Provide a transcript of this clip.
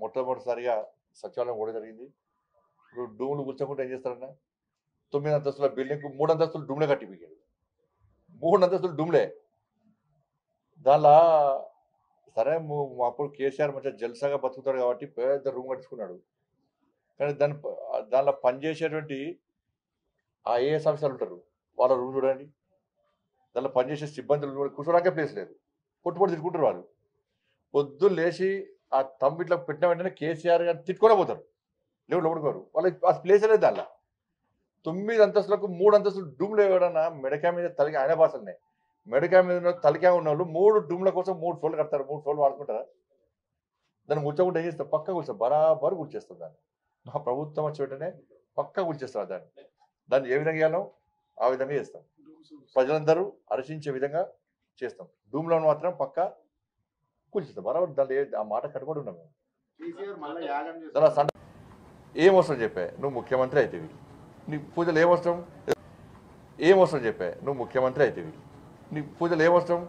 మొట్టమొదటిసారిగా సచివాలయం కూడా జరిగింది. ఇప్పుడు డూములు కూర్చోకుండా ఏం చేస్తారన్న 9 అంతస్తుల బిల్డింగ్ 3 అంతస్తులు డూమ్లే కట్టిపోయాడు. 3 అంతస్తులు డూమ్లే. దానిలో సరే అప్పుడు కేసీఆర్ మంచిగా జల్సాగా బతుకుతాడు కాబట్టి పెద్ద రూమ్ కట్టించుకున్నాడు. కానీ దానిలో పనిచేసేటువంటి ఐఏఎస్ ఆఫీసర్లు ఉంటారు, వాళ్ళ రూమ్ చూడండి. దానిలో పనిచేసే సిబ్బందులు కూర్చోడానికే ప్లేస్ లేదు, పొట్టుపొట్టు తిట్టుకుంటారు వాళ్ళు. పొద్దున్న లేచి ఆ తమ్ము ఇట్లా పెట్టిన వెంటనే కేసీఆర్ గారిని తిట్టుకునే పోతారు, లేవు లోపడుకోరు. వాళ్ళకి ఆ ప్లేస్ లేదు. దానిలో 9 అంతస్తులకు 3 అంతస్తులు డూమ్లు ఎవడన్నా మెడకాయ మీద తలకి ఆయన భాషలనే మెడకాయ మీద తలకాయ ఉన్న వాళ్ళు 3 డూమ్ల కోసం 3 ఫ్లోర్లు కడతారు. 3 ఫ్లోర్లు వాడుకుంటారా? దాన్ని కూర్చోకుండా ఏం చేస్తాం? పక్క కూర్చోం, బరాబరు కూర్చేస్తాం. దాన్ని మా ప్రభుత్వం వచ్చి వెంటనే పక్క కూర్చేస్తారు. దాన్ని ఏ విధంగా చేయాలో ఆ విధంగా చేస్తాం. ప్రజలందరూ హర్షించే విధంగా చేస్తాం. డూమ్లో మాత్రం పక్క కూర్చేస్తాం బరాబర్. దాన్ని ఆ మాట కట్టుబడి ఉన్నాం మేము. ఏం అవసరం చెప్పా? నువ్వు ముఖ్యమంత్రి అవుతావి, నీ పూజలు ఏమవసరం? చెప్పా? నువ్వు ముఖ్యమంత్రి అవుతావి, నీ పూజలు ఏమవసరం?